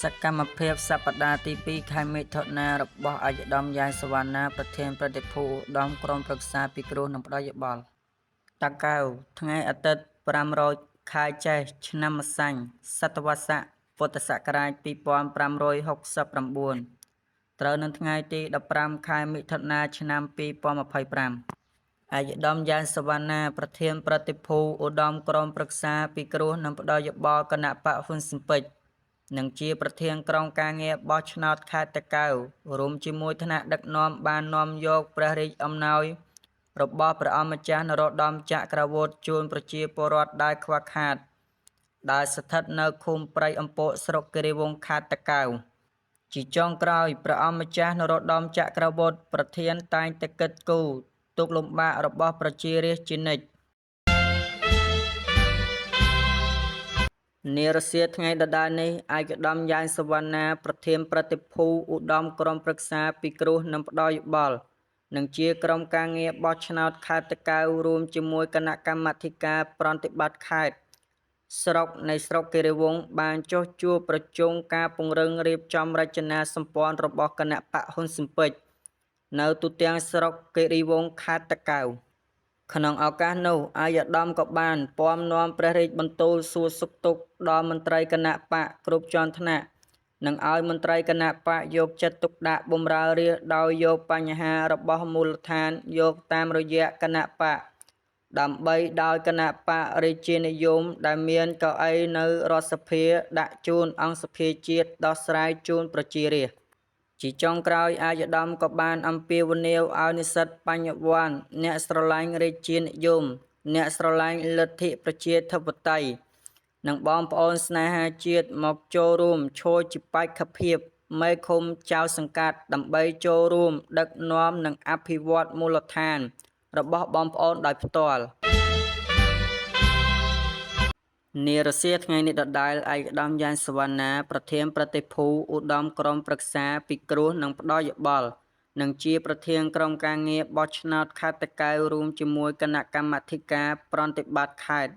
សកម្មភាពសប្តាហ៍ទី2 ខែមិថុនារបស់ឯកឧត្តមយ៉ែន សុវណ្ណា ប្រធានព្រឹទ្ធិភូឧត្តមក្រុមប្រឹក្សាពិគ្រោះនិងផ្តល់យោបល់ តាកែវ ថ្ងៃអាទិត្យ 500 ខែចេស ឆ្នាំម្សាញ់ សតវត្សរ៍ ពុទ្ធសករាជ 2569 ត្រូវនឹងថ្ងៃទី 15 ខែមិថុនា ឆ្នាំ 2025 ឯកឧត្តមយ៉ែន សុវណ្ណា ប្រធានព្រឹទ្ធិភូឧត្តមក្រុមប្រឹក្សាពិគ្រោះនិងផ្តល់យោបល់គណៈបក្សហ៊ុនស៊ិនប៉ិច និងជាប្រធានក្រុមការងារបោះឆ្នោតខេត្តតាកែវ រួមជាមួយថ្នាក់ដឹកនាំបាននាំយកព្រះរាជអំណោយរបស់ព្រះអង្គម្ចាស់នរោត្តម ចក្រវុឌ្ឍិជូនប្រជាពលរដ្ឋដែលខ្វះខាត ដែលស្ថិតនៅឃុំព្រៃអំពក ស្រុកគិរីវង្ស ខេត្តតាកែវ ជាចុងក្រោយ ព្រះអង្គម្ចាស់នរោត្តម ចក្រវុឌ្ឍិប្រធានតែងតែគិតគូរទុក្ខលំបាករបស់ប្រជារាស្ត្រជានិច្ច នារសៀលថ្ងៃដដែលនេះ ឯកឧត្តមយ៉ែន សុវណ្ណា ប្រធានព្រឹទ្ធិភូឧត្តមក្រុមប្រឹក្សាពិគ្រោះនិងផ្តល់យោបល់និងជាក្រុមការងារបោះឆ្នោតខេត្តតាកែវ រួមជាមួយគណៈកម្មាធិការប្រតិបត្តិខេត្តស្រុកនៃស្រុកគិរីវង្ស បានចុះជួបប្រជុំការពង្រឹងរៀបចំរចនាសម្ព័ន្ធរបស់គណៈបក្សហ៊ុនស៊ិនប៉ិចនៅទូទាំងស្រុកគិរីវង្ស ខេត្តតាកែវ ក្នុងឱកាសនោះ ឯកឧត្តមក៏បានពាំនាំព្រះរាជបន្ទូលសួរសុខទុក្ខដល់មន្ត្រីគណៈបក្សគ្រប់ជាន់ថ្នាក់ និងឲ្យមន្ត្រីគណៈបក្សយកចិត្តទុកដាក់បម្រើរាស្ត្រដោយយកបញ្ហារបស់មូលដ្ឋានយកតាមរយៈគណៈបក្ស ដើម្បីដោយគណៈបក្សរាជានិយមដែលមានកៅអីនៅរដ្ឋសភាដាក់ជូនអង្គសភាជាតិដោះស្រាយជូនប្រជារាស្ត្រ ជាចុងក្រោយ ឯកឧត្តមក៏បានអំពាវនាវឲ្យនិស្សិតបញ្ញវន្ត អ្នកស្រឡាញ់រាជានិយម អ្នកស្រឡាញ់លទ្ធិប្រជាធិបតេយ្យ និងបងប្អូនស្នេហាជាតិមកចូលរួមឈរជាបេក្ខភាពមេឃុំចៅសង្កាត់ដើម្បីចូលរួមដឹកនាំនិងអភិវឌ្ឍមូលដ្ឋានរបស់បងប្អូនដោយផ្ទាល់ នារសៀលថ្ងៃនេះដដែល ឯកឧត្តមយ៉ែន សុវណ្ណា ប្រធានព្រឹទ្ធិភូឧត្តមក្រុមប្រឹក្សាពិគ្រោះនិងផ្តល់យោបល់និងជាប្រធានក្រុមការងារបោះឆ្នោតខេត្តតាកែវ រួមជាមួយគណៈកម្មាធិការប្រតិបត្តិខេត្ត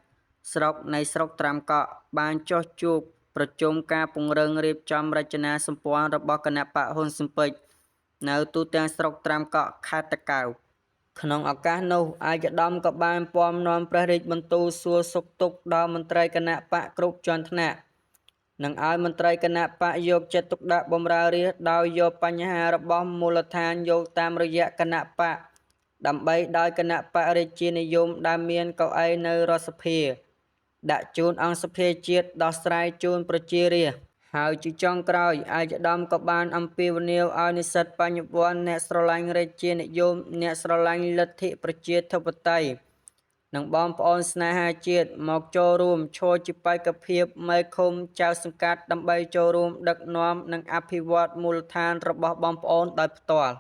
ស្រុកនៃស្រុកត្រាំកក់ បានចុះជួបប្រជុំការពង្រឹងរៀបចំរចនាសម្ព័ន្ធរបស់គណៈបក្សហ៊ុនស៊ិនប៉ិចនៅទូទាំងស្រុកត្រាំកក់ ខេត្តតាកែវ ក្នុងឱកាសនោះ ឯកឧត្តមក៏បានពាំនាំព្រះរាជបន្ទូលសួរសុខទុក្ខដល់មន្ត្រីគណៈបក្សគ្រប់ជាន់ថ្នាក់ និងឲ្យមន្ត្រីគណៈបក្សយកចិត្តទុកដាក់បម្រើរាស្ត្រដោយយកបញ្ហារបស់មូលដ្ឋានយកតាមរយៈគណៈបក្ស ដើម្បីដោយគណៈបក្សរាជានិយមដែលមានកៅអីនៅរដ្ឋសភាដាក់ជូនអង្គសភាជាតិដោះស្រាយជូនប្រជារាស្ត្រ ហើយជាចុងក្រោយ ឯកឧត្តមក៏បានអំពាវនាវឲ្យនិស្សិតបញ្ញវន្ត អ្នកស្រឡាញ់រាជានិយម អ្នកស្រឡាញ់លទ្ធិប្រជាធិបតេយ្យ និងបងប្អូនស្នេហាជាតិមកចូលរួមឈរជាបេក្ខភាពមេឃុំចៅសង្កាត់ដើម្បីចូលរួមដឹកនាំនិងអភិវឌ្ឍមូលដ្ឋានរបស់បងប្អូនដោយផ្ទាល់